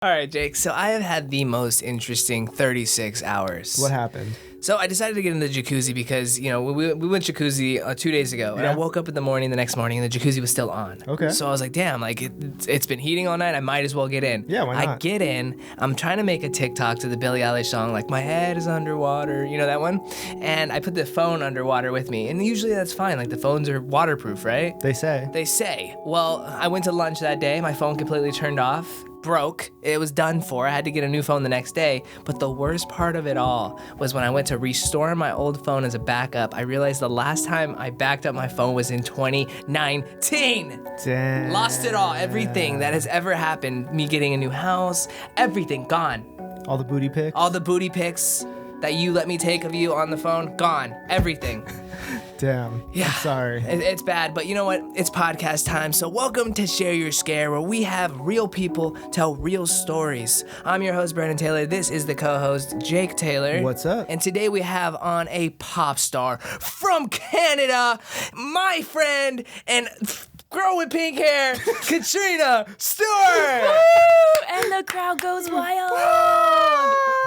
All right, Jake. So I have had the most interesting 36 hours. What happened? So I decided to get in the jacuzzi because, we went jacuzzi 2 days ago. And I woke up in the next morning, and the jacuzzi was still on. Okay. So I was like, damn, it's been heating all night. I might as well get in. Yeah, why not? I get in. I'm trying to make a TikTok to the Billie Eilish song, like, my head is underwater. You know that one? And I put the phone underwater with me. And usually that's fine. Like, the phones are waterproof, right? They say. They say. Well, I went to lunch that day. My phone completely turned off. Broke. It was done for. I had to get a new phone the next day. But the worst part of it all was when I went to restore my old phone as a backup, I realized the last time I backed up my phone was in 2019. Damn. Lost it all. Everything that has ever happened. Me getting a new house. Everything gone. All the booty pics? All the booty pics that you let me take of you on the phone. Gone. Everything. Damn. Yeah. I'm sorry. It's bad, but you know what? It's podcast time, so welcome to Share Your Scare, where we have real people tell real stories. I'm your host, Brandon Taylor. This is the co-host, Jake Taylor. What's up? And today we have on a pop star from Canada, my friend and girl with pink hair, KATRINA Stewart. Woo! And the crowd goes wild.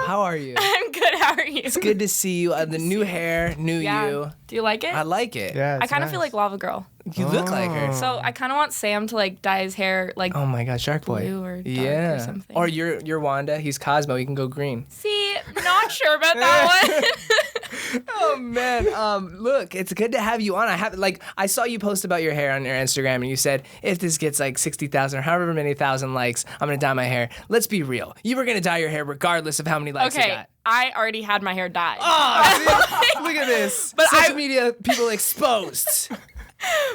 How are you? I'm good. How are you? It's good to see you. The new hair, new you. Do you like it? I like it. Yeah, I kind of feel like Lava Girl. You look like her. So I kind of want Sam to dye his hair Oh my God, Shark Boy. blue or dark or something. Or you're Wanda. He's Cosmo. You can go green. See, not sure about that one. Oh man, look, it's good to have you on. I saw you post about your hair on your Instagram, and you said if this gets like 60,000 or however many thousand likes, I'm gonna dye my hair. Let's be real, you were gonna dye your hair regardless of how many likes you Okay, got. I already had my hair dyed. Oh, see? Look at this. But Social media people exposed.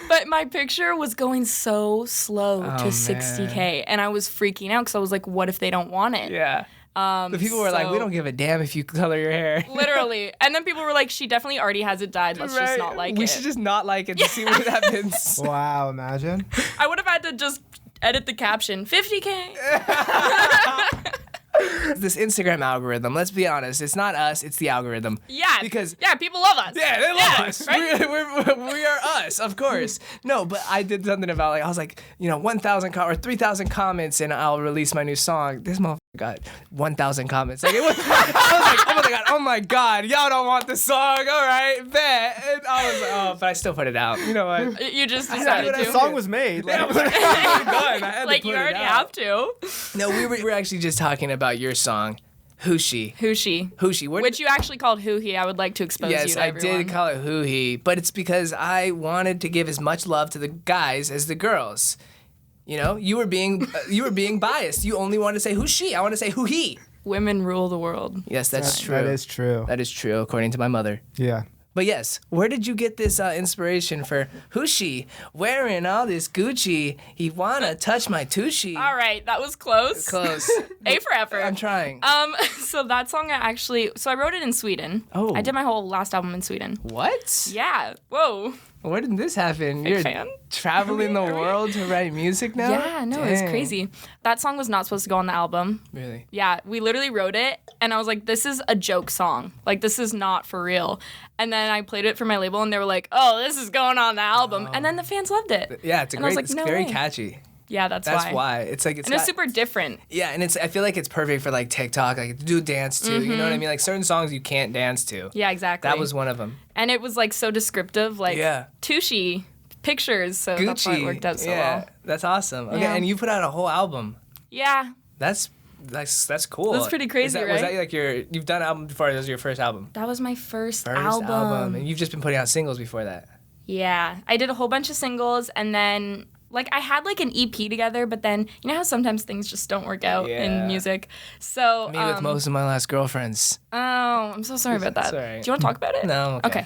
But my picture was going so slow Oh, to 60K, and I was freaking out because I was like, what if they don't want it? Yeah. The people were like, we don't give a damn if you color your hair. Literally. And then people were like, she definitely already has it dyed. Let's just not like it. We should just not like it to see what happens. Wow, imagine. I would have had to just edit the caption, 50K. This Instagram algorithm, let's be honest, it's not us, it's the algorithm. Yeah. Because people love us. yeah, they love us. Right? We are us, of course. No, but I did something about I was like, 1,000 or 3,000 comments and I'll release my new song. This motherfucker got 1,000 comments. I was like, oh my God, y'all don't want the song. All right, bet. And I was like, oh, but I still put it out. You know what? You just I decided The to. song was made. Yeah, I was like, oh my God, I had Like, to you put it already out. have to. No, we were actually just talking about your song, Who's She? Who's she? Who's She? Which you actually called Who He. I would like to expose you Yes, to I everyone. did call it Who He, but it's because I wanted to give as much love to the guys as the girls. You were being biased. You only wanted to say Who's She. I want to say Who He. Women rule the world. Yes, that's true. That is true. That is true, according to my mother. Yeah. But yes, where did you get this inspiration for Who's She? Wearing all this Gucci, he wanna touch my tushy. All right, that was close. Close. A for effort. I'm trying. So that song I wrote it in Sweden. Oh. I did my whole last album in Sweden. What? Yeah. Whoa. Where did this happen? Big You're fan? traveling the Are we? world to write music now? Yeah, no, it was Dang. crazy. That song was not supposed to go on the album. Really? Yeah, we literally wrote it, and I was like, this is a joke song. Like, this is not for real. And then I played it for my label, and they were like, oh, this is going on the album. And then the fans loved it. Yeah, it's And I was like, it's no very way. catchy. Yeah, that's why. It's like it's And it's got- super different. Yeah, and I feel like it's perfect for like TikTok, like to do dance to. You know what I mean? Like certain songs you can't dance to. Yeah, exactly. That was one of them. And it was like so descriptive, like Yeah. Tushy pictures, so Gucci. that's why it worked out so yeah, well. that's awesome. Okay, Yeah. and you put out a whole album. Yeah, That's cool. That's pretty crazy, Was right? that like you've done an album before? This was your first album. that was my first Album, album. and you've just been putting out singles before that. Yeah, I did a whole bunch of singles, and then I had like an EP together, but then you know how sometimes things just don't work out Yeah. in music. So Me with most of my last girlfriends. oh, I'm so sorry about that. It's all right. Do you want to talk about it? No, okay.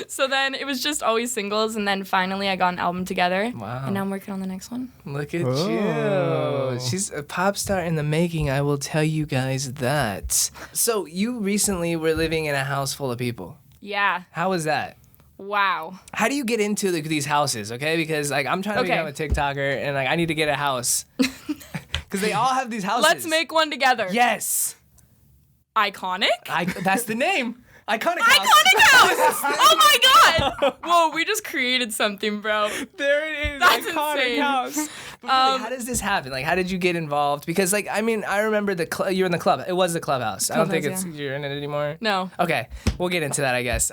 So then it was just always singles, and then finally I got an album together. Wow. And now I'm working on the next one. Look at Oh. you. She's a pop star in the making, I will tell you guys that. So you recently were living in a house full of people. Yeah. How was that? Wow. How do you get into these houses, okay? Because I'm trying to become a TikToker and I need to get a house. Because they all have these houses. Let's make one together. Yes. Iconic. That's the name. Iconic house. Iconic house! Oh my god! Whoa, we just created something, bro. There it is. That's Iconic insane. house. But really, how does this happen? Like, how did you get involved? Because, like, I mean, I remember you're in the club. It was the clubhouse. I don't think Clubhouse, you're in it anymore. No. Okay, we'll get into that, I guess.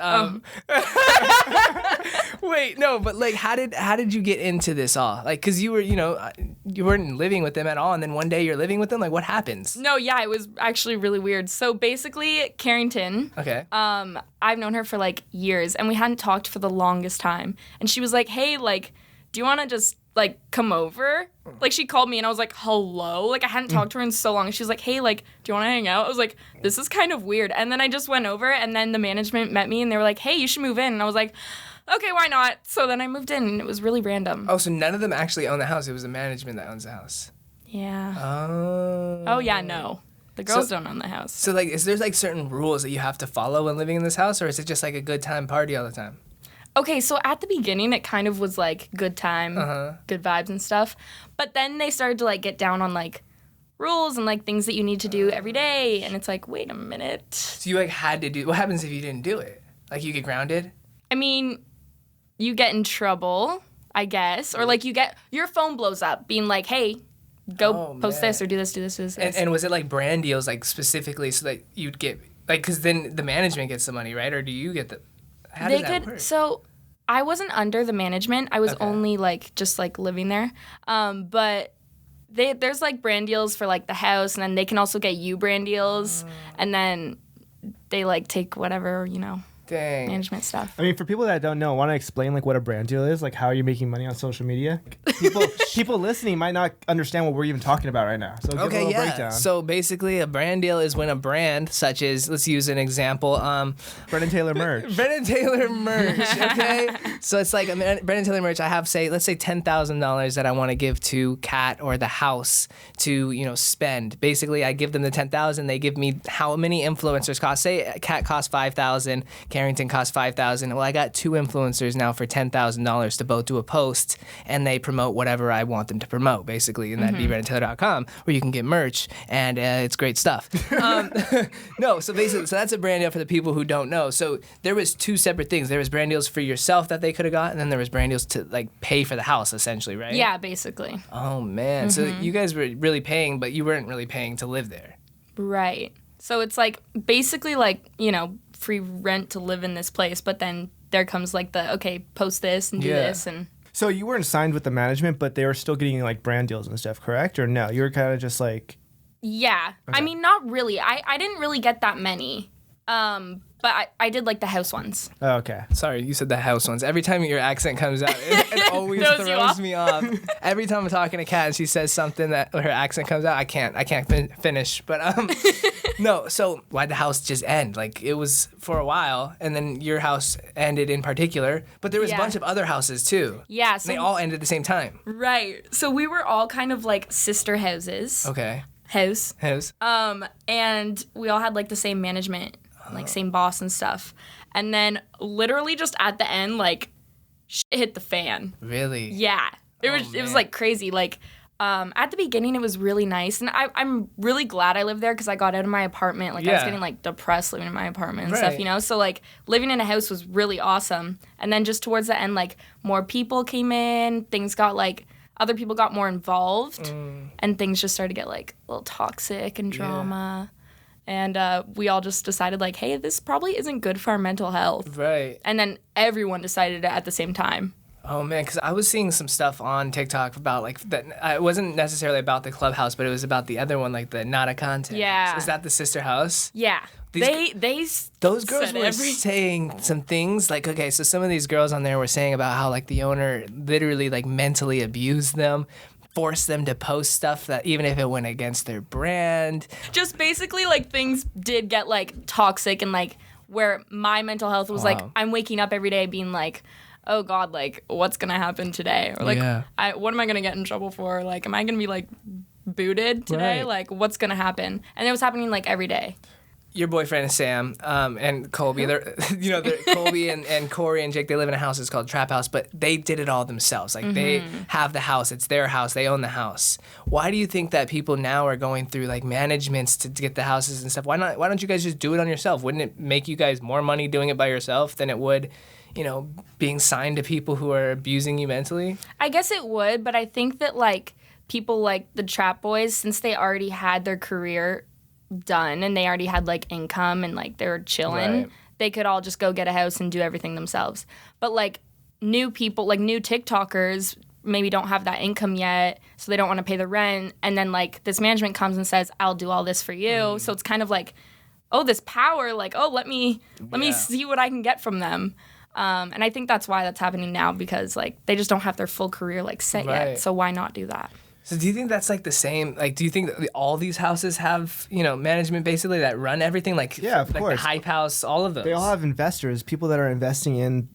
Wait, no, but like, how did you get into this all? Like, cause you were, you weren't living with them at all, and then one day you're living with them. Like, what happens? No, yeah, it was actually really weird. So basically, Carrington. Okay. I've known her for like years, and we hadn't talked for the longest time. And she was like, "Hey, like, do you want to just like come over?" Like, she called me, and I was like, "Hello?" Like, I hadn't talked to her in so long. And she was like, "Hey, like, do you want to hang out?" I was like, "This is kind of weird." And then I just went over, and then the management met me, and they were like, "Hey, you should move in." And I was like, "Okay, why not?" So then I moved in, and it was really random. Oh, so none of them actually own the house. It was the management that owns the house. Yeah. Oh. Oh yeah, no. The girls don't own the house. So, like, is there, like, certain rules that you have to follow when living in this house, or is it just, like, a good time party all the time? Okay, so at the beginning, it kind of was, like, good time, good vibes and stuff. But then they started to, like, get down on, like, rules and, like, things that you need to do every day. And it's like, wait a minute. So you, like, had to do... What happens if you didn't do it? Like, you get grounded? I mean, you get in trouble, I guess. Or, like, your phone blows up being like, hey, go post this or do this, do this, do this. And was it, like, brand deals, like, specifically so that you'd get... Like, because then the management gets the money, right? Or do you get the... How does that work? So I wasn't under the management. I was only, like, just, like, living there. But there's, like, brand deals for, like, the house, and then they can also get you brand deals. And then they, like, take whatever, Dang. management stuff. I mean, for people that don't know, want to explain like what a brand deal is, like how you're making money on social media. People listening might not understand what we're even talking about right now. So give a little breakdown. So basically, a brand deal is when a brand, such as, let's use an example, Brendan Taylor merch. Brendan Taylor merch. Okay, so it's like Brendan Taylor merch. I have let's say $10,000 that I want to give to Kat or the house to spend. Basically, I give them the $10,000. They give me how many influencers cost. Say Kat costs $5,000. Carrington costs $5,000. Well, I got 2 influencers now for $10,000 to both do a post, and they promote whatever I want them to promote, basically, and that'd be BrendanTaylor.com, where you can get merch, and it's great stuff. No, so basically, that's a brand deal for the people who don't know. So there was 2 separate things. There was brand deals for yourself that they could have got, and then there was brand deals to like pay for the house, essentially, right? Yeah, basically. Oh man, so you guys were really paying, but you weren't really paying to live there. Right. So it's like basically like free rent to live in this place, but then there comes like post this and do this. And so you weren't signed with the management, but they were still getting like brand deals and stuff, correct? Or no, you were kind of just like... Yeah. Okay. I mean, not really. I didn't really get that many. But I did like the house ones. Oh, okay. Sorry, you said the house ones. Every time your accent comes out, it always throws me off. Every time I'm talking to Kat and she says something that her accent comes out, I can't finish. But no. So why'd the house just end? Like it was for a while, and then your house ended in particular. But there was a bunch of other houses too. Yeah. So and they all ended at the same time. Right. So we were all kind of like sister houses. Okay. House. And we all had like the same management. Like same boss and stuff. And then literally just at the end, like shit hit the fan. Really? Yeah. It was like crazy. Like at the beginning it was really nice. And I'm really glad I lived there because I got out of my apartment. Like I was getting like depressed living in my apartment and stuff, So like living in a house was really awesome. And then just towards the end, like more people came in, things got like other people got more involved and things just started to get like a little toxic and drama. And we all just decided, like, hey, this probably isn't good for our mental health. Right. And then everyone decided it at the same time. Oh, man, because I was seeing some stuff on TikTok about, like, that. It wasn't necessarily about the clubhouse, but it was about the other one, like, the Nada content. Yeah. Is that the sister house? Yeah. Those girls were saying some things, like, okay, so some of these girls on there were saying about how, like, the owner literally, like, mentally abused them, force them to post stuff that even if it went against their brand. Just basically, like, things did get, like, toxic and, like, where my mental health was, like, I'm waking up every day being, like, oh, God, like, what's going to happen today? Or, like, what am I going to get in trouble for? Like, am I going to be, like, booted today? Right. Like, what's going to happen? And it was happening, like, every day. your boyfriend is Sam, and Colby. They're Colby and Corey and Jake. They live in a house. It's called Trap House, but they did it all themselves. Like they have the house. It's their house. They own the house. Why do you think that people now are going through like managements to get the houses and stuff? Why don't you guys just do it on yourself? Wouldn't it make you guys more money doing it by yourself than it would, being signed to people who are abusing you mentally? I guess it would, but I think that like people like the Trap Boys, since they already had their career done and they already had like income and like they were chilling, Right. they could all just go get a house and do everything themselves. But like new people, like new TikTokers maybe don't have that income yet, so they don't want to pay the rent, and then like this management comes and says, I'll do all this for you. So it's kind of like, oh, this power, like, oh, let me see what I can get from them. And I think that's why that's happening now, because like they just don't have their full career like set yet, so why not do that? So do you think that's like the same? Like, do you think that all these houses have, management basically that run everything? Like, Yeah, of course. The Hype House, all of those. They all have investors, people that are investing in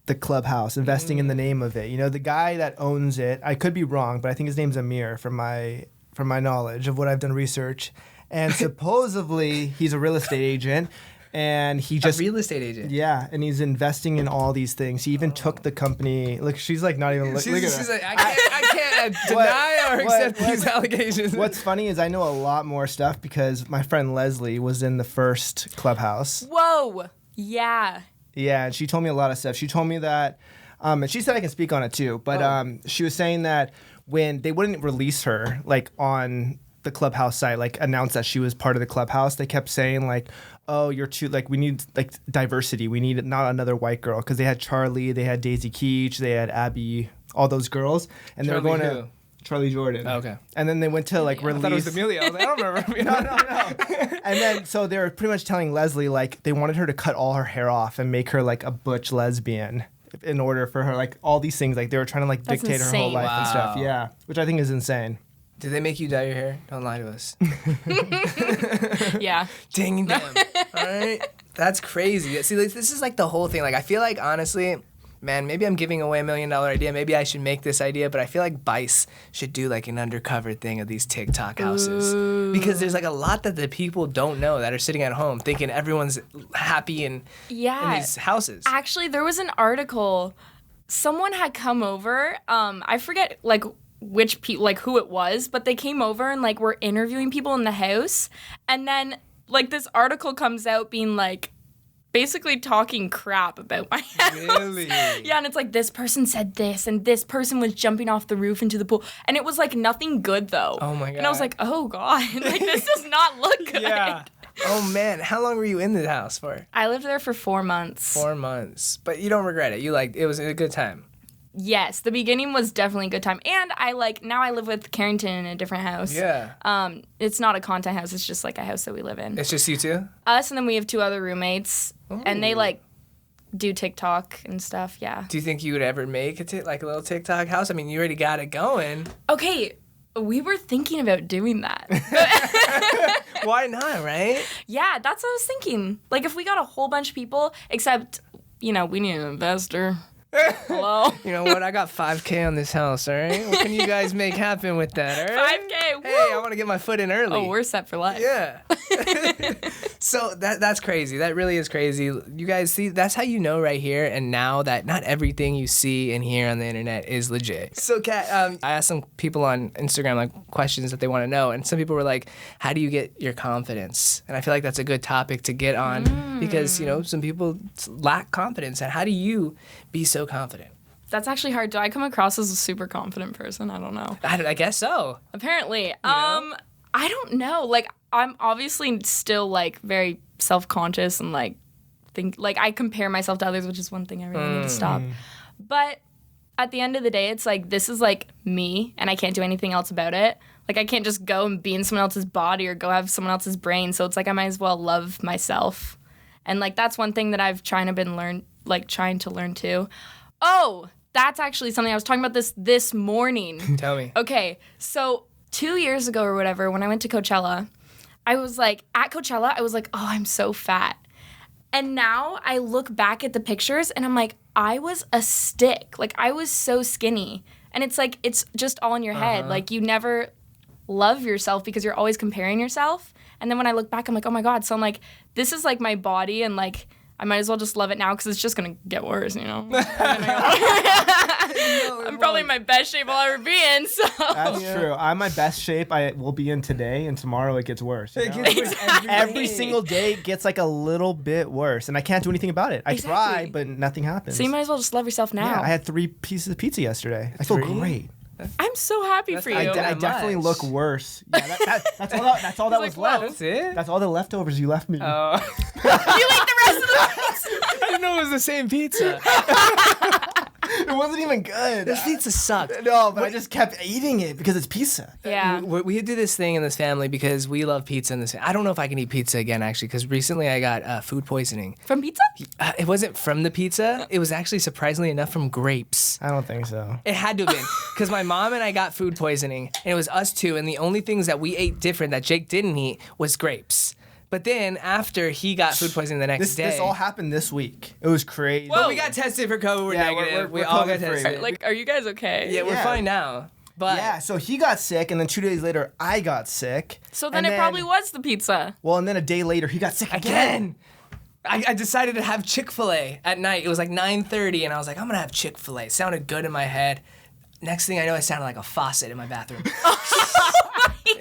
the clubhouse, investing in the name of it. The guy that owns it, I could be wrong, but I think his name's Amir from my knowledge of what I've done research. And supposedly he's a real estate agent. And he just a real estate agent. Yeah, and he's investing in all these things. He even took the company. Look, she's like not even looking. She's like, I can't deny or accept these allegations. What's funny is I know a lot more stuff because my friend Leslie was in the first clubhouse. Whoa, yeah. Yeah, and she told me a lot of stuff. She told me that, and she said I can speak on it too. But she was saying that when they wouldn't release her, like on the clubhouse site, like announce that she was part of the clubhouse, they kept saying like, oh, you're too, like, we need like diversity. We need not another white girl, because they had Charlie, they had Daisy Keach, they had Abby, all those girls, and they were going to Charlie Jordan. Oh, okay. And then they went to like release. I thought it was Amelia. I was like, I don't remember. No. And then so they were pretty much telling Leslie like they wanted her to cut all her hair off and make her like a butch lesbian in order for her, like all these things, like they were trying to like That's dictate her whole insane. life and stuff. Wow. Yeah, which I think is insane. Did they make you dye your hair? Don't lie to us. Yeah. Dang them. All right. That's crazy. See, like, this is like the whole thing. Like, I feel like, honestly, man, maybe I'm giving away $1 million idea. Maybe I should make this idea, but I feel like Vice should do like an undercover thing of these TikTok houses. Ooh. Because there's like a lot that the people don't know that are sitting at home thinking everyone's happy in these houses. Actually, there was an article. Someone had come over. I forget like which people, like who it was, but they came over and like were interviewing people in the house, and then like this article comes out being like basically talking crap about my house. Really? Yeah, and it's like this person said this, and this person was jumping off the roof into the pool, and it was like nothing good though. Oh my God. And I was like, oh God, like this does not look good. Yeah. Oh man, how long were you in the house for? I lived there for 4 months. 4 months. But you don't regret it. You like, it was a good time. Yes, the beginning was definitely a good time. And now I live with Carrington in a different house. Yeah. It's not a content house, it's just like a house that we live in. It's just you two? Us, and then we have 2 other roommates. Ooh. And they like do TikTok and stuff, yeah. Do you think you would ever make like a little TikTok house? I mean, you already got it going. Okay, we were thinking about doing that. Why not, right? Yeah, that's what I was thinking. Like if we got a whole bunch of people, except, we need an investor. Hello? You know what? I got $5K on this house, all right? What can you guys make happen with that, all right? 5K, woo! Hey, I want to get my foot in early. Oh, we're set for life. Yeah. So that's crazy. That really is crazy. You guys see, that's how you know right here and now that not everything you see and hear on the internet is legit. So, Kat, I asked some people on Instagram like questions that they want to know, and some people were like, how do you get your confidence? And I feel like that's a good topic to get on because, some people lack confidence. And how do you be so confident? That's actually hard. Do I come across as a super confident person? I don't know. I guess so. Apparently. I don't know. Like, I'm obviously still, like, very self-conscious and, like, think, like, I compare myself to others, which is one thing I really need to stop. But at the end of the day, it's like, this is, like, me, and I can't do anything else about it. Like, I can't just go and be in someone else's body or go have someone else's brain. So it's like, I might as well love myself. And, like, that's one thing that I've trying to learn too. Oh, that's actually something I was talking about this morning. Tell me. Okay, so 2 years ago or whatever, when I went to Coachella, I was like, at Coachella, I was like, oh, I'm so fat. And now I look back at the pictures and I'm like, I was a stick. Like, I was so skinny. And it's like, it's just all in your head. Like, you never love yourself because you're always comparing yourself. And then when I look back, I'm like, oh my God. So I'm like, this is like my body, and like, I might as well just love it now because it's just going to get worse, you know? I'm probably in my best shape I'll ever be in, so. That's true. I'm my best shape I will be in today, and tomorrow it gets worse. You know? Every single day gets like a little bit worse, and I can't do anything about it. I try, but nothing happens. So you might as well just love yourself now. Yeah, I had 3 pieces of pizza yesterday. I feel great. I'm so happy for you. I definitely look worse. Yeah, that's all that was left. That's it? That's all the leftovers you left me. Oh. You ate the rest of the pizza. I didn't know it was the same pizza. It wasn't even good. This pizza sucked. No, but I just kept eating it because it's pizza. Yeah. We do this thing in this family because we love pizza in this family. I don't know if I can eat pizza again, actually, because recently I got food poisoning. From pizza? It wasn't from the pizza. It was actually, surprisingly enough, from grapes. I don't think so. It had to have been, because my mom and I got food poisoning, and it was us two, and the only things that we ate different that Jake didn't eat was grapes. But then after he got food poisoning the next day. This all happened this week. It was crazy. Well, we got tested for COVID. We're negative. We all got tested. Like, are you guys okay? Yeah, we're fine now. But yeah, so he got sick, and then 2 days later, I got sick. So then it probably was the pizza. Well, and then a day later, he got sick again. I decided to have Chick-fil-A at night. It was like 9:30, and I was like, I'm going to have Chick-fil-A. It sounded good in my head. Next thing I know, it sounded like a faucet in my bathroom.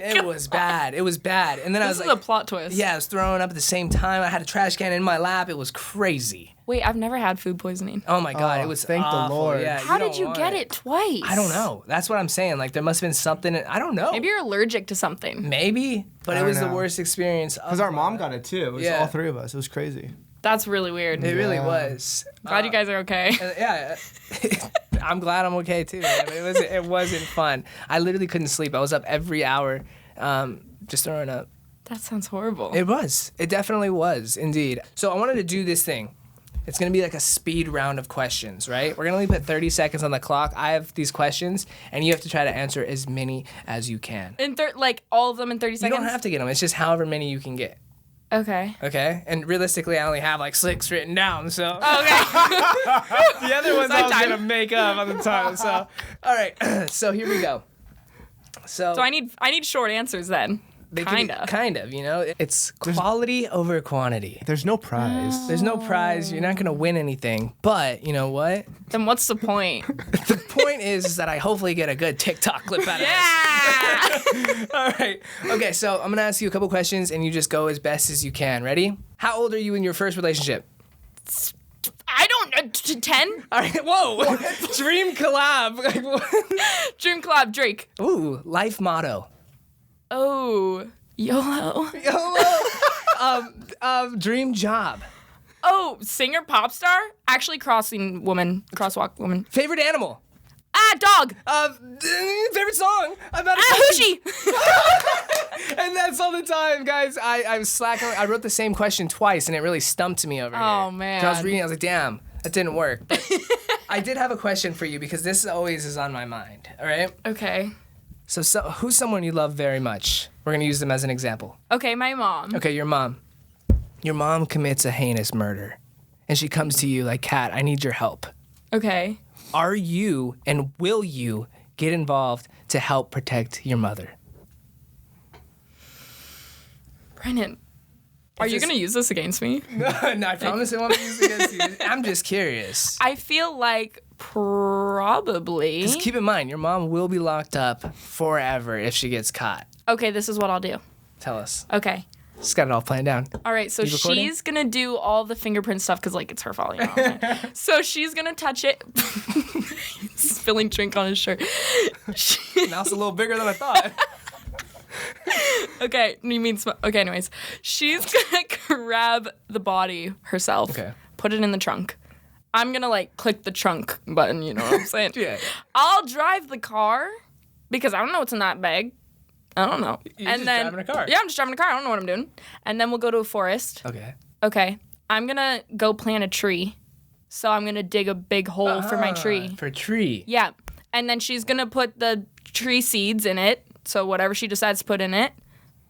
It was bad. It was bad. And then I was like, this is a plot twist. Yeah, I was throwing up at the same time. I had a trash can in my lap. It was crazy. Wait, I've never had food poisoning. Oh my God, it was thank awful. the Lord. Yeah, How did you get it twice? I don't know. That's what I'm saying. Like, there must have been something. I don't know. Maybe you're allergic to something. Maybe, but it was the worst experience. Because our mom got it too. It was all 3 of us. It was crazy. That's really weird. It really was. Glad you guys are okay. Yeah. I'm glad I'm okay too. Man. It wasn't fun. I literally couldn't sleep. I was up every hour, just throwing up. That sounds horrible. It was. It definitely was, indeed. So I wanted to do this thing. It's gonna be like a speed round of questions, right? We're gonna only put 30 seconds on the clock. I have these questions, and you have to try to answer as many as you can. In like all of them in 30 seconds? You don't have to get them. It's just however many you can get. Okay. Okay? And realistically, I only have like 6 written down, so. Okay. The other ones I was going to make up on the time, so. All right, so here we go. So I need short answers then. Kind of, you know? It's quality over quantity. There's no prize. There's no prize. You're not going to win anything. But you know what? Then what's the point? The point is that I hopefully get a good TikTok clip out of Yeah! All right. Okay, so I'm going to ask you a couple questions, and you just go as best as you can. Ready? How old are you in your first relationship? I don't know. 10? All right. Whoa. Dream collab. Dream collab, Drake. Ooh, life motto. Oh, YOLO. Dream job. Oh, singer, pop star? Actually, crosswalk woman. Favorite animal. Dog. Favorite song. Hoochie. And that's all the time, guys. I was slacking. I wrote the same question twice, and it really stumped me over here. Oh, man. So I was reading. I was like, damn, that didn't work. But I did have a question for you because this always is on my mind. All right. Okay. So who's someone you love very much? We're gonna use them as an example. Okay, my mom. Okay, your mom. Your mom commits a heinous murder, and she comes to you like, Kat, I need your help. Okay. Are you and will you get involved to help protect your mother? Brennan, are you going to use this against me? No, I promise I won't use it against you. I'm just curious. I feel like probably. Just keep in mind, your mom will be locked up forever if she gets caught. Okay, this is what I'll do. Tell us. Okay. Just got it all planned down. All right, so she's going to do all the fingerprint stuff because, like, it's her fault. You know? So she's going to touch it. Spilling drink on his shirt. Now it's a little bigger than I thought. Okay, you mean okay, anyways. She's going to grab the body herself. Okay. Put it in the trunk. I'm going to, like, click the trunk button, you know what I'm saying? Yeah. I'll drive the car because I don't know what's in that bag. I don't know. You're just driving a car. Yeah, I'm just driving a car. I don't know what I'm doing. And then we'll go to a forest. Okay. Okay. I'm going to go plant a tree. So I'm going to dig a big hole for my tree. For a tree. Yeah. And then she's going to put the tree seeds in it. So whatever she decides to put in it,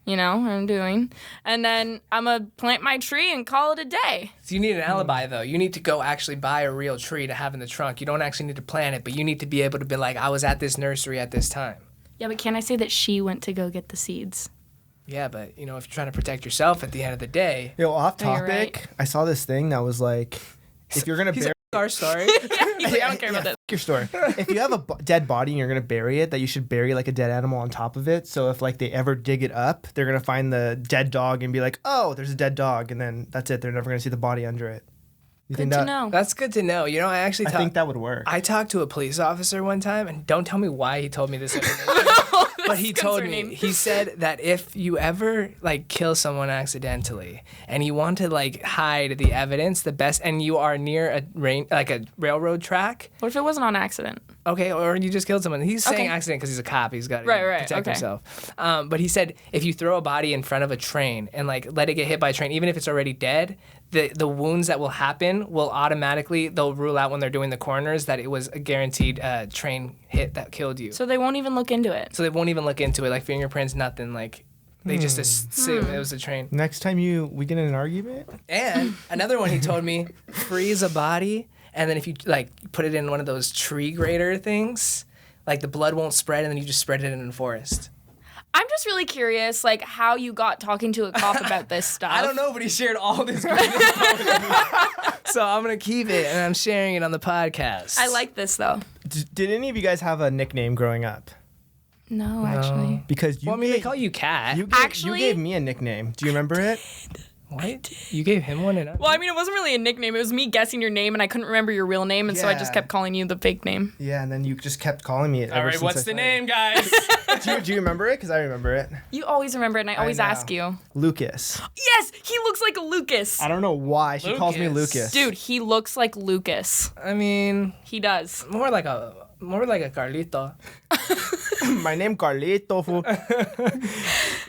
you know, what I'm doing. And then I'm going to plant my tree and call it a day. So you need an alibi, though. You need to go actually buy a real tree to have in the trunk. You don't actually need to plant it, but you need to be able to be like, I was at this nursery at this time. Yeah, but can I say that she went to go get the seeds? Yeah, but, if you're trying to protect yourself at the end of the day. Yo, off No, you're topic, right. I saw this thing that was like, if you're going to bury... Our story. He's like, I don't care about that. Your story. If you have a dead body and you're gonna bury it, that you should bury like a dead animal on top of it. So if like they ever dig it up, they're gonna find the dead dog and be like, "Oh, there's a dead dog," and then that's it. They're never gonna see the body under it. You Good to know. That's good to know. I think that would work. I talked to a police officer one time, and don't tell me why he told me this information. But he told me, he said that if you ever kill someone accidentally and you want to hide the evidence, the best, and you are near a railroad track. What if it wasn't on accident? Okay, or you just killed someone. He's saying Okay. accident because he's a cop. He's got to protect okay. himself. But he said if you throw a body in front of a train and let it get hit by a train, even if it's already dead, the wounds that will happen will automatically, they'll rule out when they're doing the coroners that it was a guaranteed train hit that killed you. So they won't even look into it. So they won't even look into it, fingerprints, nothing. They just assume it was a train. Next time we get in an argument. And another one he told me, freeze a body, and then if you put it in one of those tree grater things, the blood won't spread, and then you just spread it in the forest. I'm just really curious, how you got talking to a cop about this stuff. I don't know, but he shared all this great info with me. So I'm going to keep it, and I'm sharing it on the podcast. I like this, though. Did any of you guys have a nickname growing up? No, actually. Because you they call you Cat. you gave me a nickname. Do you remember it? What? You gave him one? And Well, I mean, it wasn't really a nickname. It was me guessing your name, and I couldn't remember your real name, and so I just Yeah. kept calling you the fake name. Yeah, and then you just kept calling me it. all right, what's the name, guys? Do you remember it? Because I remember it. You always remember it, and I always know. ask you. Lucas. Yes, he looks like a Lucas. I don't know why she calls me Lucas. Lucas. Dude, he looks like Lucas. I mean, He does. more like a Carlito. My name Carlito. Fool.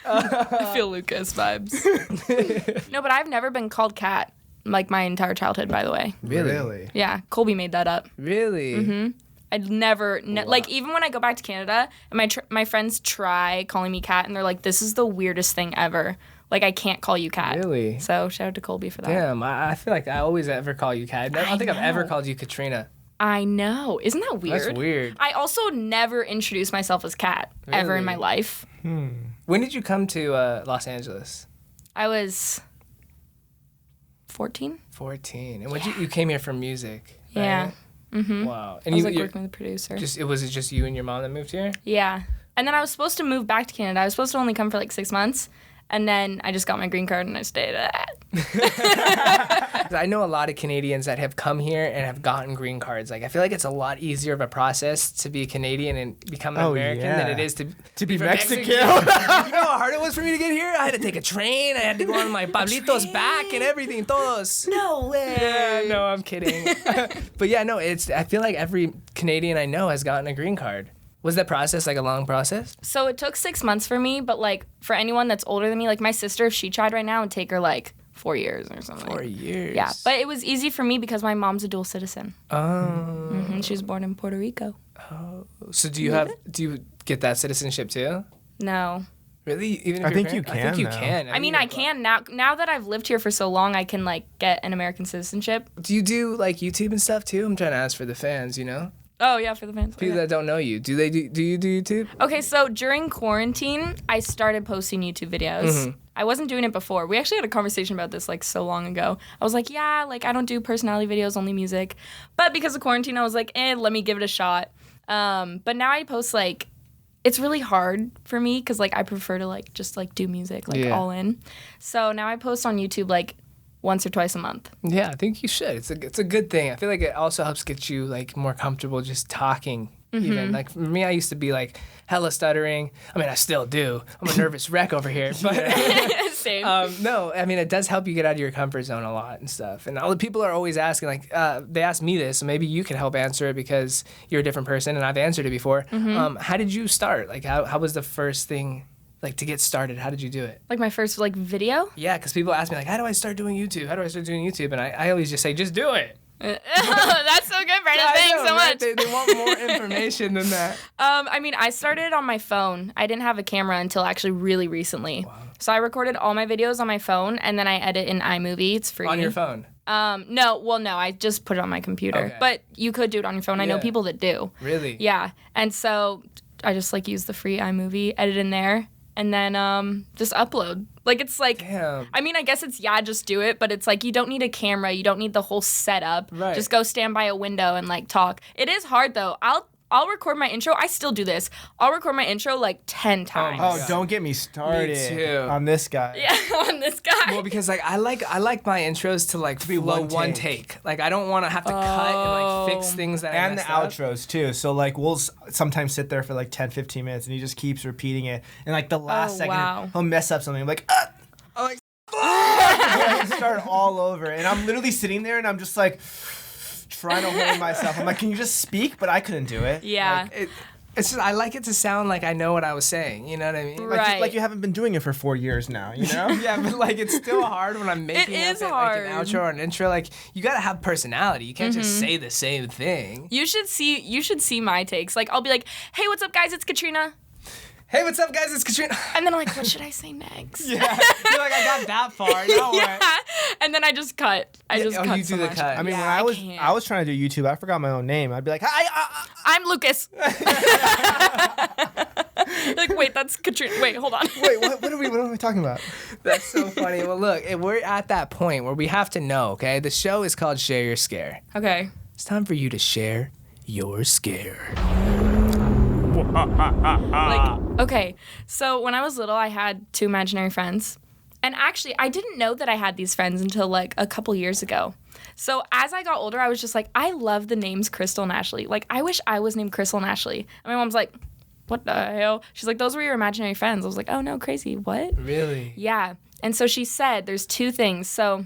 I feel Lucas vibes. No, but I've never been called Kat, my entire childhood, by the way. Really? Yeah, Colby made that up. Really? Mm-hmm. I'd never, even when I go back to Canada, and my friends try calling me Kat, and they're like, this is the weirdest thing ever. I can't call you Kat. Really? So shout out to Colby for that. Damn, I feel like I always ever call you Cat. I don't think I've ever called you Katrina. I know. Isn't that weird? That's weird. I also never introduced myself as Kat ever in Really? my life. When did you come to Los Angeles? I was 14. 14. And you came here for music, right? Yeah. Mm-hmm. Wow. I And was you're working with a producer. was it just you and your mom that moved here? Yeah. And then I was supposed to move back to Canada. I was supposed to only come for 6 months. And then I just got my green card and I stayed. 'Cause I know a lot of Canadians that have come here and have gotten green cards. I feel like it's a lot easier of a process to be Canadian and become an American than it is to be from Mexican. You know how hard it was for me to get here? I had to take a train. I had to go on my Pablito's back and everything. Todos. No way. Yeah, no, I'm kidding. But yeah, no, I feel like every Canadian I know has gotten a green card. Was that process a long process? So it took 6 months for me, but for anyone that's older than me, my sister, if she tried right now, it would take her 4 years or something. 4 years. Yeah, but it was easy for me because my mom's a dual citizen. Oh. She was born in Puerto Rico. So do you get that citizenship too? No. Really? Even if I you're think a you parent? I think you can, though. can. I mean, I can now. Now that I've lived here for so long, I can get an American citizenship. Do you do YouTube and stuff too? I'm trying to ask for the fans, Oh yeah, for the fans. People that don't know you. Do you do YouTube? Okay, so during quarantine, I started posting YouTube videos. I wasn't doing it before. We actually had a conversation about this so long ago. I was like, yeah, I don't do personality videos, only music. But because of quarantine, I was like, let me give it a shot. But now I post it's really hard for me because I prefer to just do music all in. So now I post on YouTube once or twice a month. Yeah, I think you should. It's a good thing. I feel like it also helps get you more comfortable just talking. Even for me, I used to be hella stuttering. I mean, I still do. I'm a nervous wreck over here. But Same. no, I mean, it does help you get out of your comfort zone a lot and stuff. And all the people are always asking, they asked me this, so maybe you can help answer it because you're a different person and I've answered it before. How did you start? How was the first thing? To get started, how did you do it? My first video? Yeah, because people ask me how do I start doing YouTube? How do I start doing YouTube? And I always just say, just do it. That's so good, Brandon. Yeah, Thanks so right? much. They want more information than that. I started on my phone. I didn't have a camera until actually really recently. Wow. So I recorded all my videos on my phone, and then I edit in iMovie. It's free. On your phone? No, I just put it on my computer. Okay. But you could do it on your phone. I know people that do. Really? Yeah. And so I just like use the free iMovie, edit in there, and then just upload. Like it's like, Damn. I mean, I guess it's just do it, but it's like you don't need a camera, you don't need the whole setup. Right. Just go stand by a window and like talk. It is hard though. I'll record my intro. I still do this. I'll record my intro like 10 times. Oh, don't get me started too. on this guy. Yeah, on this guy. Well, because like I like my intros to like be one take. Like I don't want to have to cut and like fix things that I And the messed up. outros too. So like we'll sometimes sit there for like 10, 15 minutes and he just keeps repeating it. And like the last second wow. he'll mess up something. I'm like, I'm like, and start all over. And I'm literally sitting there and I'm just like trying to hold myself. I'm like, can you just speak? But I couldn't do it. Yeah. Like, it's just I like it to sound like I know what I was saying. You know what I mean? Right. Like, just like you haven't been doing it for 4 years now, you know? Yeah, but like it's still hard when I'm making is up hard. like an outro or an intro. Like you gotta have personality. You can't just say the same thing. You should see my takes. Like I'll be like, "Hey, what's up, guys? It's Katrina." Hey, what's up, guys? It's Katrina. And then I'm like, "What should I say next?" Yeah, you're like I got that far. Now what? And then I just cut. I just cut you so do the much. cut. I mean, Yeah, when I was trying to do YouTube, I forgot my own name. I'd be like, hi, I'm Lucas. Like, wait, that's Katrina. Wait, hold on. wait, what are we talking about? That's so funny. Well, look, we're at that point where we have to know. Okay, the show is called Share Your Scare. Okay. It's time for you to share your scare. Like, okay. So when I was little, I had 2 imaginary friends. And actually, I didn't know that I had these friends until like a couple years ago. So as I got older, I was just like, I love the names Crystal and Ashley. Like, I wish I was named Crystal and Ashley. And my mom's like, what the hell? She's like, those were your imaginary friends. I was like, oh no, crazy. What? Really? Yeah. And so she said there's 2 things. So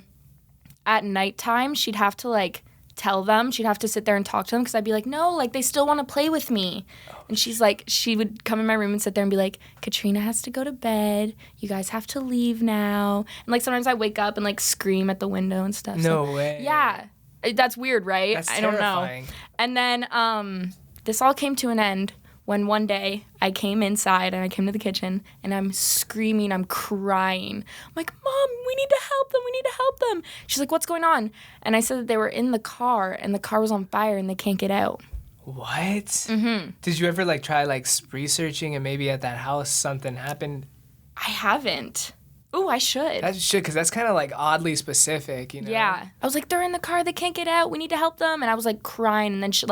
at nighttime, she'd have to like tell them, she'd have to sit there and talk to them because I'd be like, no, like they still want to play with me. And she's like, she would come in my room and sit there and be like, Katrina has to go to bed. You guys have to leave now. And like sometimes I wake up and like scream at the window and stuff. No way. Yeah. That's weird, right? That's I don't terrifying. know. And then this all came to an end when one day I came inside and I came to the kitchen and I'm screaming, I'm crying. I'm like, Mom, we need to help them. We need to help them. She's like, what's going on? And I said that they were in the car and the car was on fire and they can't get out. What? Mm-hmm. Did you ever like try like researching and maybe at that house something happened? I haven't. Ooh, I should. That should, because that's kind of like oddly specific, you know? Yeah. I was like, they're in the car. They can't get out. We need to help them. And I was like crying. And then she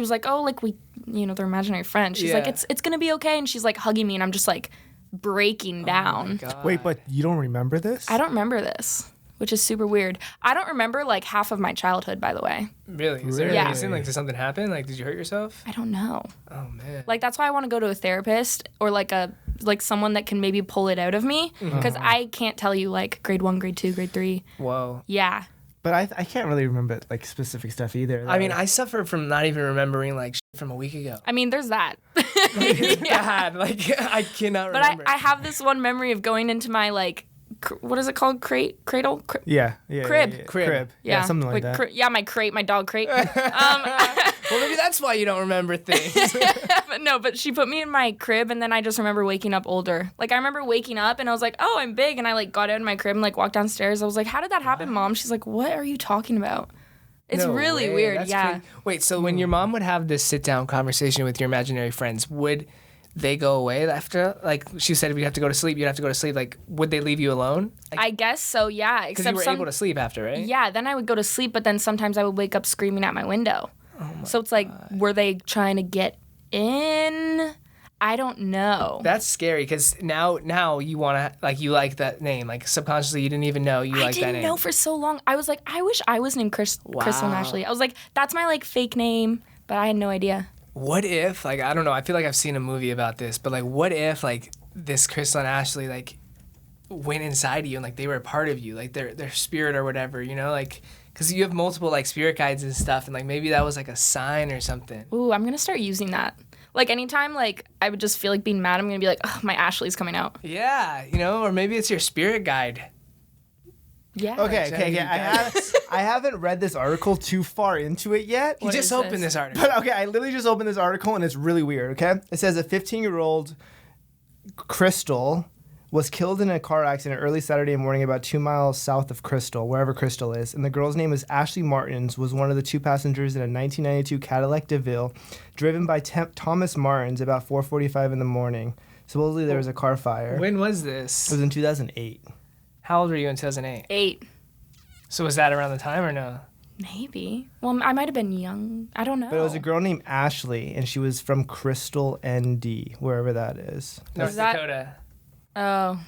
was like, oh, like they're imaginary friends. She's like, it's going to be okay. And she's like hugging me. And I'm just like breaking down. Oh my God. Wait, but you don't remember this? I don't remember this, which is super weird. I don't remember like half of my childhood, by the way. Really? Is there Yeah. a reason? Like, did something happen? Like, did you hurt yourself? I don't know. Oh, man. Like, that's why I want to go to a therapist or like someone that can maybe pull it out of me. Because I can't tell you like grade 1, grade 2, grade 3. Whoa. Yeah. But I can't really remember like specific stuff either. I mean, I suffer from not even remembering like shit from a week ago. I mean, there's that. God, like I cannot But remember. I have this one memory of going into my like, what is it called? Cradle? yeah. Crib. Crib. Yeah, something like Wait, that. yeah, my crate, my dog crate. Well, maybe that's why you don't remember things. But she put me in my crib, and then I just remember waking up older. Like, I remember waking up, and I was like, oh, I'm big, and I, like, got out of my crib and, like, walked downstairs. I was like, how did that happen, Mom? She's like, what are you talking about? It's No really way. weird, That's yeah. crazy. Wait, so when your mom would have this sit-down conversation with your imaginary friends, would they go away after? Like, she said if you have to go to sleep, you'd have to go to sleep. Like, would they leave you alone? Like, I guess so, yeah. because you were able to sleep after, right? Yeah, then I would go to sleep, but then sometimes I would wake up screaming at my window. So it's like, were they trying to get in? I don't know. That's scary because now you want to, like, you like that name. Like, subconsciously, you didn't even know you like that name. I didn't know for so long. I was like, I wish I was named Crystal and Ashley. I was like, that's my, like, fake name, but I had no idea. What if, like, I don't know, I feel like I've seen a movie about this, but, like, what if, like, this Crystal and Ashley, like, went inside of you and, like, they were a part of you, like, their spirit or whatever, you know? Like, because you have multiple, like, spirit guides and stuff, and, like, maybe that was, like, a sign or something. Ooh, I'm going to start using that. Like, anytime, like, I would just feel like being mad, I'm going to be like, oh, my Ashley's coming out. Yeah, you know, or maybe it's your spirit guide. Yeah. Okay. I haven't read this article too far into it yet. You just opened this article. But okay, I literally just opened this article and it's really weird, okay? It says a 15-year-old Crystal was killed in a car accident early Saturday morning about 2 miles south of Crystal, wherever Crystal is. And the girl's name is Ashley Martins, was one of the 2 passengers in a 1992 Cadillac DeVille driven by Thomas Martins about 4:45 in the morning. Supposedly there was a car fire. When was this? It was in 2008. How old were you in 2008? 8. So was that around the time or no? Maybe. Well, I might have been young. I don't know. But it was a girl named Ashley, and she was from Crystal, ND, wherever that is. North Dakota. Oh.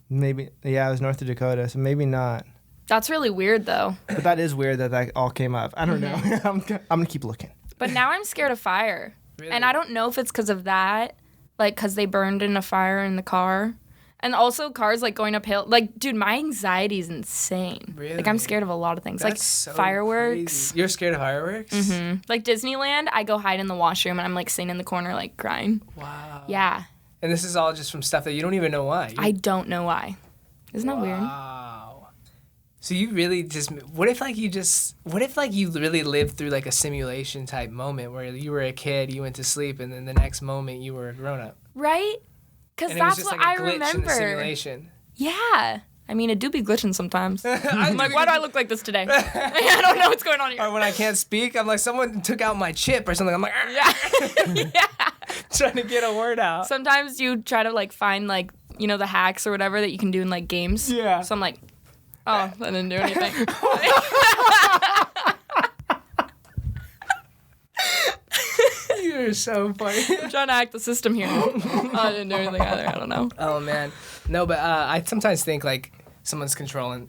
Maybe, yeah, it was North Dakota, so maybe not. That's really weird, though. But that is weird that all came up. I don't know. I'm going to keep looking. But now I'm scared of fire. Really? And I don't know if it's because of that, like, because they burned in a fire in the car. And also cars, like, going uphill. Like, dude, my anxiety is insane. Really? Like, I'm scared of a lot of things. That's like, so fireworks. crazy. You're scared of fireworks? Mm-hmm. Like, Disneyland, I go hide in the washroom, and I'm, like, sitting in the corner, like, crying. Wow. Yeah. And this is all just from stuff that you don't even know why. I don't know why. Isn't that weird? Wow. So you really just, what if you really lived through like a simulation type moment where you were a kid, you went to sleep, and then the next moment you were a grown up? Right? Because And it was that's just what like I a glitch remember. in the simulation. Yeah. I mean, it do be glitching sometimes. I'm like, why do I look like this today? I don't know what's going on here. Or when I can't speak, I'm like, someone took out my chip or something. I'm like, Yeah. Yeah. trying to get a word out. Sometimes you try to, like, find, like, you know, the hacks or whatever that you can do in, like, games. Yeah. So I'm like, oh, that didn't do anything. You're so funny. I'm trying to hack the system here. Oh, I didn't do anything either. I don't know. Oh man, no, but I sometimes think like someone's controlling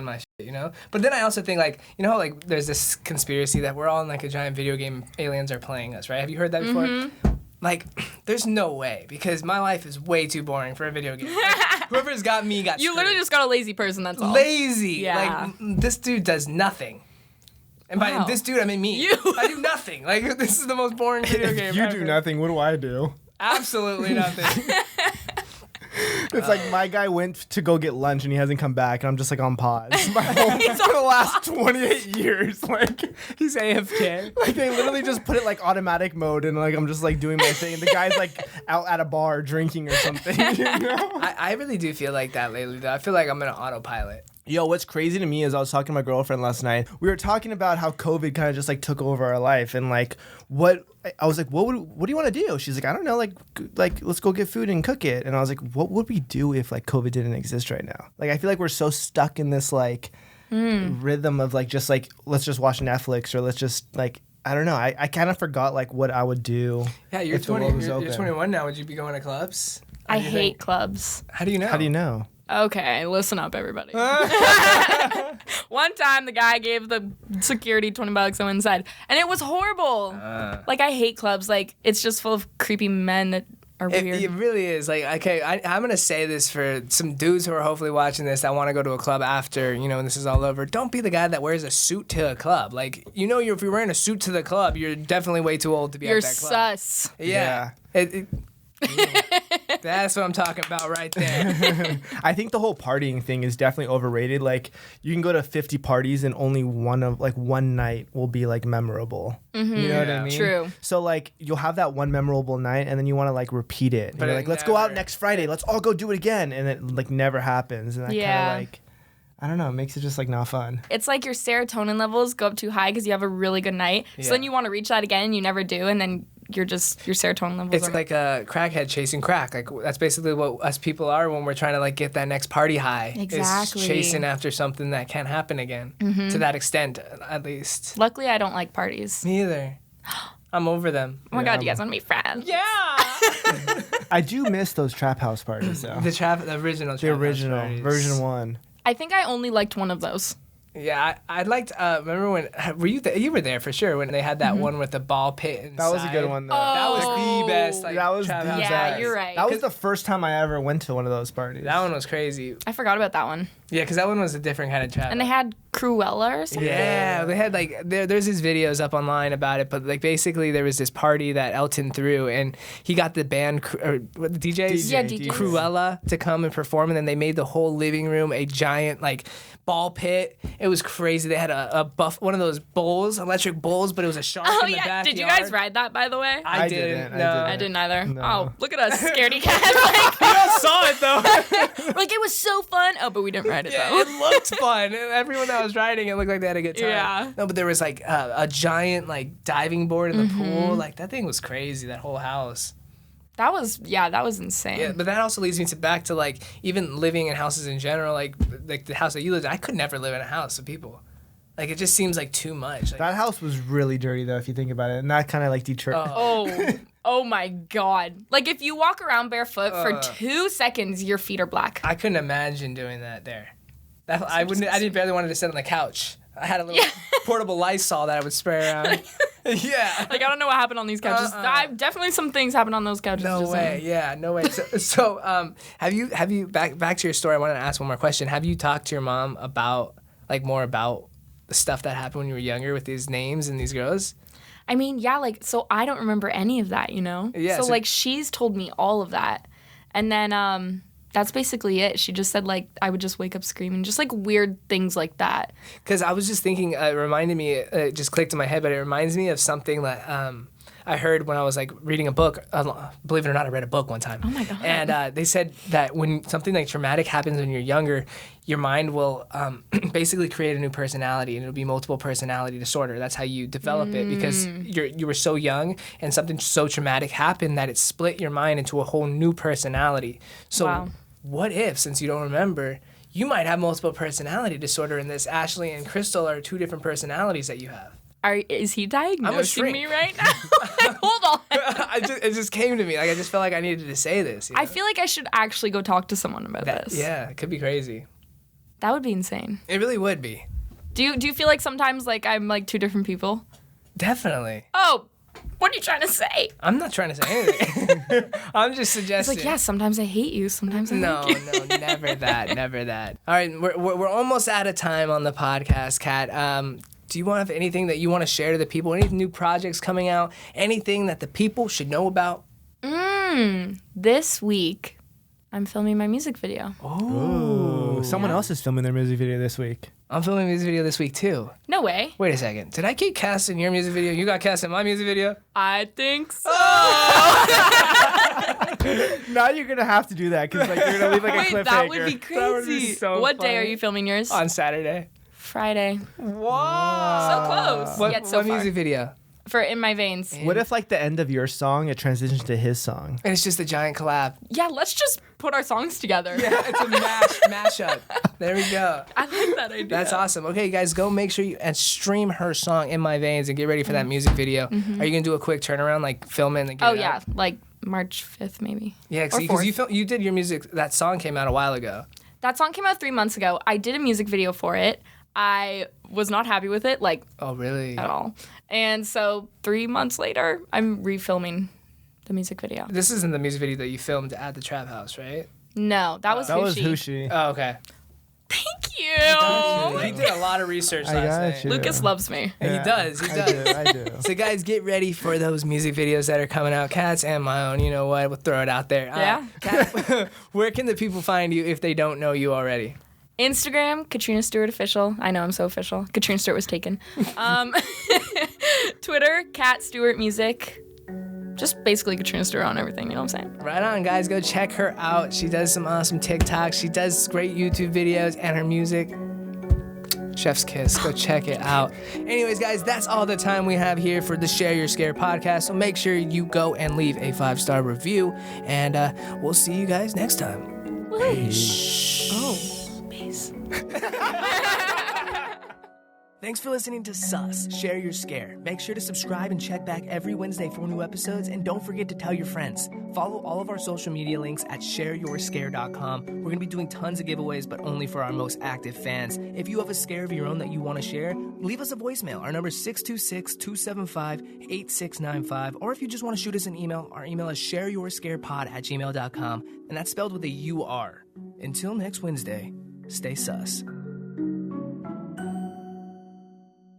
my shit, you know. But then I also think like, you know, like there's this conspiracy that we're all in like a giant video game. Aliens are playing us, right? Have you heard that before? Mm-hmm. Like, there's no way because my life is way too boring for a video game. Like, whoever's got me got. You screwed. literally just got a lazy person, that's all. Lazy. Yeah. Like this dude does nothing. And by Wow. this dude, I mean me. You. I do nothing. Like this is the most boring video game. If you ever. do nothing, what do I do? Absolutely nothing. It's like my guy went to go get lunch and he hasn't come back, and I'm just like on pause. For the last 28 years, like He's AFK. like they literally just put it like automatic mode, and like I'm just like doing my thing, and the guy's like out at a bar drinking or something. You know? I really do feel like that lately, though. I feel like I'm in an autopilot. Yo, what's crazy to me is I was talking to my girlfriend last night. We were talking about how COVID kind of just like took over our life, and like what I was like, what do you want to do? She's like, I don't know, like let's go get food and cook it. And I was like, what would we do if like COVID didn't exist right now? Like I feel like we're so stuck in this like rhythm of like just like let's just watch Netflix or let's just like I don't know. I kind of forgot like what I would do. Yeah, you're if the world was you're open. 21 now. Would you be going to clubs? I hate clubs. How do you know? How do you know? Okay, listen up, everybody. One time, the guy gave the security $20. I went inside, and it was horrible. Like, I hate clubs. Like, it's just full of creepy men that are weird. It really is. Like, okay, I'm going to say this for some dudes who are hopefully watching this that want to go to a club after, you know, when this is all over. Don't be the guy that wears a suit to a club. Like, you know, if you're wearing a suit to the club, you're definitely way too old to be You're at that club. sus. Yeah. That's what I'm talking about right there. I think the whole partying thing is definitely overrated. Like you can go to 50 parties and only one night will be like memorable. Mm-hmm. You know what I mean? True. So like you'll have that one memorable night and then you want to like repeat it. But You're it like, let's go out never- next Friday. Let's all go do it again. And it like never happens. And that kind Yeah. of like, I don't know, it makes it just like not fun. It's like your serotonin levels go up too high because you have a really good night. Yeah. So then you want to reach that again, and you never do, and then your serotonin levels It's are like a crackhead chasing crack. Like that's basically what us people are when we're trying to like get that next party high. Exactly. Is chasing after something that can't happen again. To that extent, at least. Luckily, I don't like parties. Me either. I'm over them. Oh my god, you guys want to be friends? Yeah. I do miss those trap house parties though. The original. The trap house original, parties. version 1. I think I only liked one of those. Yeah, I liked. Remember when were you? You were there for sure when they had that one with the ball pit inside. That was a good one though. That was Oh. the best. Like, That was trap the house Yeah, best. party. you're right. That was the first time I ever went to one of those parties. That one was crazy. I forgot about that one. Yeah, because that one was a different kind of trap. And they had Cruella or something. Yeah, they had like there's these videos up online about it, but like basically there was this party that Elton threw, and he got the band or what, the DJs, Yeah, DJs. Cruella to come and perform, and then they made the whole living room a giant like ball pit. It was crazy. They had a one of those bowls, electric bowls, but it was a shark Oh in the yeah. backyard. Did you guys ride that, by the way? I didn't. didn't. No. I didn't either. No. Oh, look at us, scaredy cats. Like, We all saw it though. out, but we didn't ride it Yeah, though. it looked fun. Everyone that was riding it looked like they had a good time. Yeah. No, but there was like a giant like diving board in the pool. Like that thing was crazy. That whole house. That was insane. Yeah, but that also leads me back to like even living in houses in general. Like the house that you lived in, I could never live in a house of people. Like it just seems like too much. Like, That house was really dirty though, if you think about it, and that kind of like deterred. Oh my God. Like if you walk around barefoot for 2 seconds, your feet are black. I couldn't imagine doing that there. I didn't barely wanted to sit on the couch. I had a little portable Lysol that I would spray around. Yeah. Like I don't know what happened on these couches. Definitely some things happened on those couches. No way. Yeah, no way. So have you back to your story? I wanted to ask one more question. Have you talked to your mom about like more about the stuff that happened when you were younger with these names and these girls? I mean, yeah, like so I don't remember any of that, you know? Yeah. So like she's told me all of that. And then that's basically it. She just said like I would just wake up screaming, just like weird things like that. Because I was just thinking, it reminded me, it just clicked in my head, but it reminds me of something that I heard when I was like reading a book. Believe it or not, I read a book one time. Oh my God. And they said that when something like traumatic happens when you're younger, your mind will basically create a new personality, and it'll be multiple personality disorder. That's how you develop it, because you were so young and something so traumatic happened that it split your mind into a whole new personality. So Wow. What if, since you don't remember, you might have multiple personality disorder, and this Ashley and Crystal are two different personalities that you have? Is he diagnosing shrink. me right now? Like, hold on. It just came to me. Like I just felt like I needed to say this. You know? I feel like I should actually go talk to someone about this. Yeah, it could be crazy. That would be insane. It really would be. Do you feel like sometimes like I'm like two different people? Definitely. Oh, what are you trying to say? I'm not trying to say anything. I'm just It's suggesting. like, yeah, sometimes I hate you, sometimes I No, like you. no, never that, never that. All right, we're almost out of time on the podcast, Kat. Do you have anything that you want to share to the people? Any new projects coming out? Anything that the people should know about? This week, I'm filming my music video. Oh, someone else is filming their music video this week. I'm filming a music video this week too. No way. Wait a second. Did I get cast in your music video? You got cast in my music video? I think so. Now you're gonna have to do that because like you're gonna leave like a Wait, cliffhanger. that would be crazy. That would be so What day are funny. you filming yours? On Saturday. Friday. Whoa. So close. What, Yet so what far. music video? For In My Veins. What if like the end of your song it transitions to his song? And it's just a giant collab. Yeah, let's just put our songs together. Yeah, it's a mashup. There we go. I like that idea. That's awesome. Okay, guys, go make sure you and stream her song "In My Veins" and get ready for that music video. Are you gonna do a quick turnaround, like film it and then get Oh it yeah, out? like March 5th maybe. Yeah, Or because 4th. you did your music. That song came out a while ago. That song came out 3 months ago. I did a music video for it. I was not happy with it, like Oh, really? at all. And so 3 months later, I'm refilming the music video. This isn't the music video that you filmed at the Trap House, right? No, that was That was Hooshi. Hooshi. Oh, okay. Thank you. He did a lot of research I last got night. you. Lucas loves me. And he does. He I does. do. So guys, get ready for those music videos that are coming out. Kat's and my own. You know what? We'll throw it out there. Yeah. Kat, where can the people find you if they don't know you already? Instagram, Katrina Stewart Official. I know I'm so official. Katrina Stewart was taken. Twitter, Kat Stewart Music. Just basically Katrina Stewart on everything, you know what I'm saying? Right on, guys. Go check her out. She does some awesome TikToks. She does great YouTube videos, and her music, chef's kiss. Go check it out. Anyways, guys, that's all the time we have here for the Share Your Scare podcast. So make sure you go and leave a 5-star review, and we'll see you guys next time. Peace. Oh, peace. Thanks for listening to Sus, Share Your Scare. Make sure to subscribe and check back every Wednesday for new episodes, and don't forget to tell your friends. Follow all of our social media links at shareyourscare.com. We're going to be doing tons of giveaways, but only for our most active fans. If you have a scare of your own that you want to share, leave us a voicemail. Our number is 626-275-8695. Or if you just want to shoot us an email, our email is shareyourscarepod@gmail.com, and that's spelled with a U-R. Until next Wednesday, stay sus.